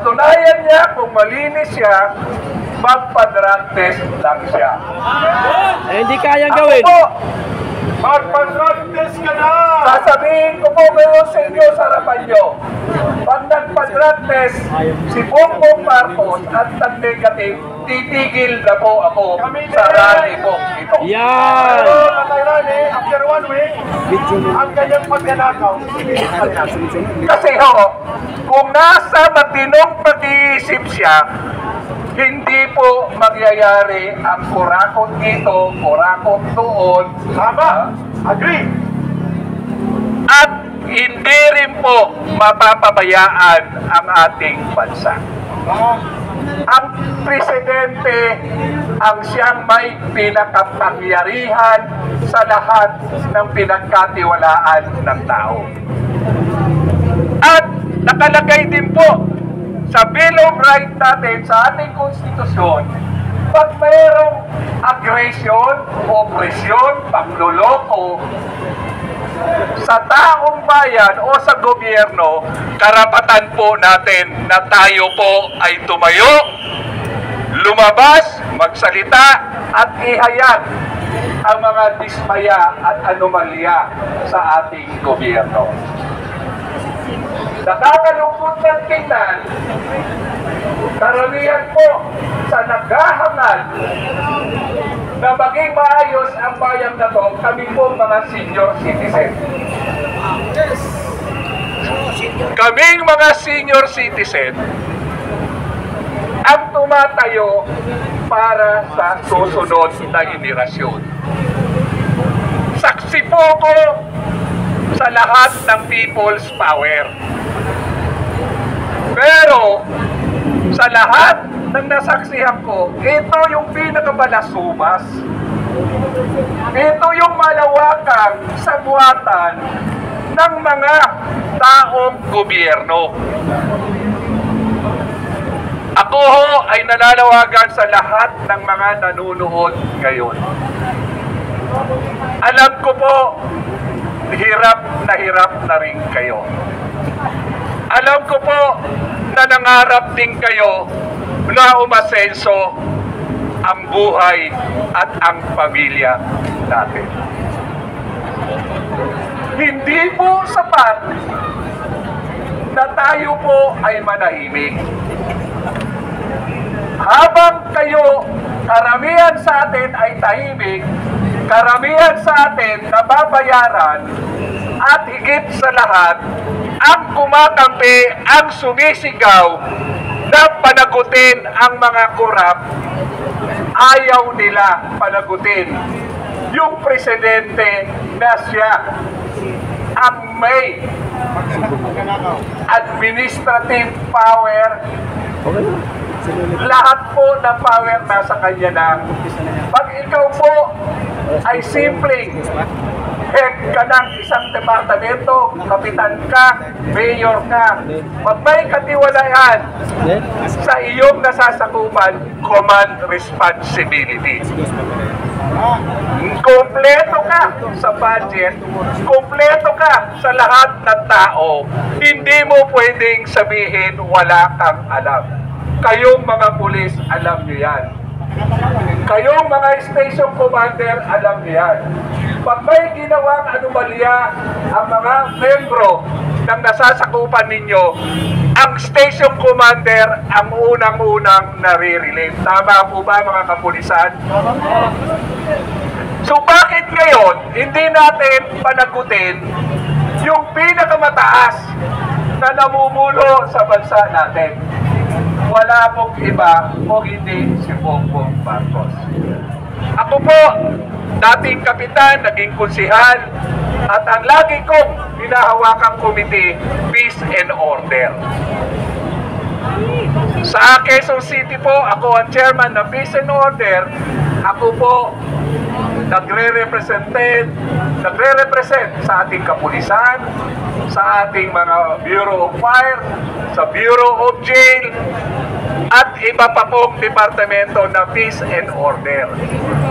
patunayan niya kung malinis siya, magpa-drug test lang siya. Eh, hindi kayang gawin. Ako po, magpa-drug test ka na! sasabihin ko po ngayon sa inyo sa harapan nyo, pag nagpa-drug test si Bongbong Marcos at nag-negative, titigil na po ako sa rally po ito. Yan! Pero nakailan after 1 week, ang kanyang pagnanakaw. Kasi ho, kung nasa matinong pag-iisip siya, hindi po magyayari ang kurakot dito, kurakot doon. Tama! Agree! At hindi rin po mapapabayaan ang ating bansa. Ang presidente ang siyang may pinakapangyarihan sa lahat ng pinagkatiwalaan ng tao. At nakalagay din po sa Bill of Rights natin sa ating konstitusyon, pag mayroong aggression, opresyon, pagluloko sa taong bayan o sa gobyerno, karapatan po natin na tayo po ay tumayo, lumabas, magsalita at ihayag ang mga dismaya at anomalya sa ating gobyerno. Nakakalungkot ng tingnan, karamihan po sa naghahangad na maging maayos ang bayan na to, kami po mga senior citizen. Kaming mga senior citizen ang tumatayo para sa susunod na henerasyon. Saksi po ko sa lahat ng people's power. Pero sa lahat ng nasaksihan ko, ito yung pinakabalasumas. Ito yung malawakang sabuatan ng mga taong gobyerno. Ako ho ay nananawagan sa lahat ng mga nanunood ngayon. Alam ko po, hirap na rin kayo. Alam ko po na nangarap din kayo na umasenso ang buhay at ang pamilya natin. Hindi po sapat na tayo po ay manahimik. Habang kayo, karamihan sa atin ay tahimik, karamihan sa atin nababayaran, at higit sa lahat, ang kumakampi, ang sumisigaw na panagutin ang mga korap, ayaw nila panagutin yung presidente na siya ang may administrative power. Lahat po ng power nasa kanya na. Pag ikaw po ay simpleng head ka ng isang departamento, kapitan ka, mayor ka, pag may katiwalaan sa iyong nasasakupan, command responsibility. Kompleto ka sa budget, kompleto ka sa lahat ng tao, hindi mo pwedeng sabihin wala kang alam. Kayong mga pulis, alam nyo yan. Kayong mga station commander, alam nyo yan. Pag may ginawang anomalya ang mga membro ng nasasakupan ninyo, ang station commander ang unang-unang nare-relieve. Tama po ba mga kapulisan? So bakit ngayon hindi natin panagutin yung pinakamataas na namumulo sa bansa natin? Wala pong iba o hindi si Bongbong Marcos. Ako po, dating kapitan, naging konsihal, at ang lagi kong hinahawakang komite, Peace and Order. Sa Quezon City po, ako ang chairman ng Peace and Order. Ako po nagre-represent sa ating kapulisan, sa ating mga Bureau of Fire, sa Bureau of Jail, at iba pa pong departamento na Peace and Order.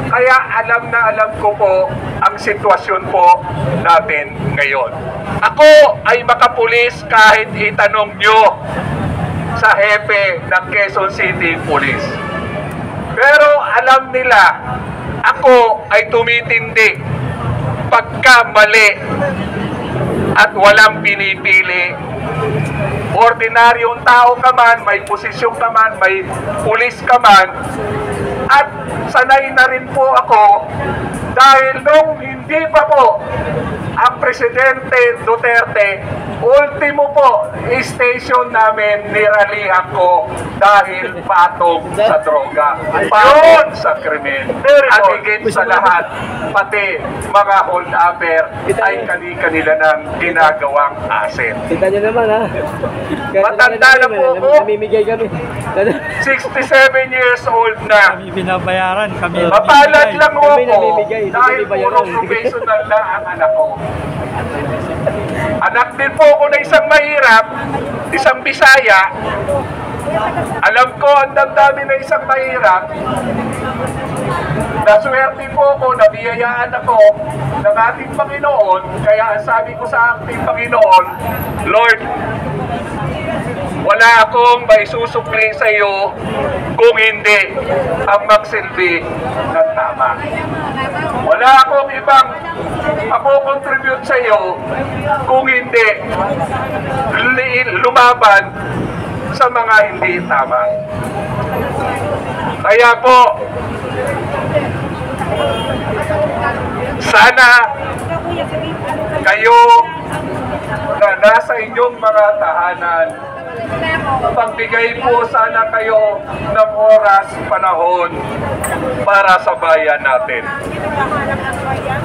Kaya alam na alam ko po ang sitwasyon po natin ngayon. Ako ay makapulis kahit itanong nyo sa hepe ng Quezon City Police. Pero alam nila, ako ay tumitindi pagka mali at walang pinipili. Ordinaryong tao ka man, may posisyon ka man, may pulis ka man, at sanay na rin po ako dahil nung hindi pa po ang Presidente Duterte, ultimo po station namin niralihan ko dahil patong sa droga, patong sa krimen, at higit sa lahat, pati mga hold-upper ay kani-kanila ng ginagawang asset. Kita nyo naman ha. Matanda na po ako. Namimigay kami. 67 years old na. Kami binabayaran, kami Mapalad lang mo Kami ako namimigay, hindi dahil kami bayaran. puro professional na ang anak ko. Anak din po ako na isang mahirap, isang Bisaya. Alam ko ang damdamin na isang mahirap. Naswerte po ako, nabiyayaan ako ng ating Panginoon. Kaya ang sabi ko sa ating Panginoon, Lord, wala akong maisusukli sa iyo kung hindi ang magsilbi ng tama. Wala akong ibang contribute sa iyo kung hindi lumaban sa mga hindi tama. Kaya po, sana kayo na nasa inyong mga tahanan, pagbigay po sana kayo ng oras, panahon para sa bayan natin.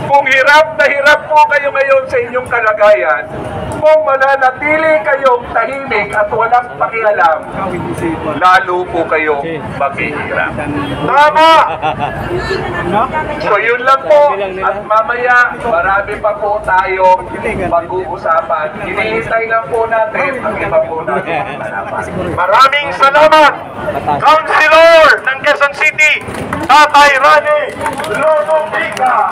Kung hirap na hirap po kayo ngayon sa inyong kalagayan, kung mananatili kayong tahimik at walang pakialam, lalo po kayo maghihirap. Tama! So yun lang po, at mamaya marami pa po tayong pag-uusapan. Hinihintay lang po natin ang iba po natin. Maraming salamat, Councilor ng Quezon City, Tatay Rani Lodovica.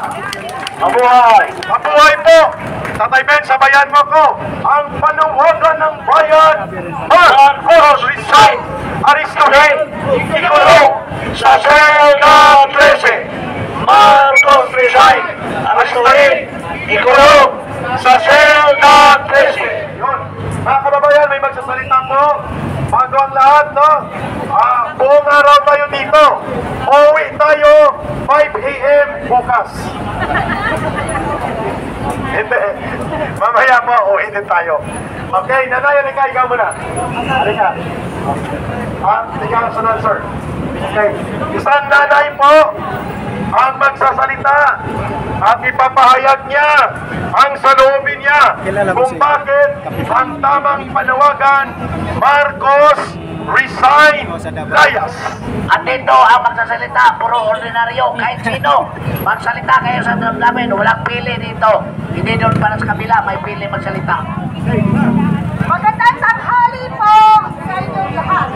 Mabuhay! Mabuhay po! Tatay Ben, sabayan mo ko ang panuwagan ng bayan. Marcos resign! Aristohin! Ikulong sa selda 13! Marcos resign! Aristohin! Ikulong sa selda 13! Yun! Mga kababayan, may magsasalita po. Bago ang lahat, no? Buong araw tayo dito. Uwi tayo 5 a.m. bukas. Hindi. Mamaya po, uwi din tayo. Okay, nanay, halika, ikaw muna. Halika. Ikaw ang sunod, sir. Okay. Isang nanay po ang magsasalita at ipapahayag niya ang saloobin niya kung bakit ang tamang panawagan Marcos resign layas. At dito ang magsasalita, puro ordinaryo, kahit sino. Magsalita kayo sa damdamin, walang pili dito. Hindi doon para sa kabila, may pili magsalita. Magandang tanghali po sa inyong lahat.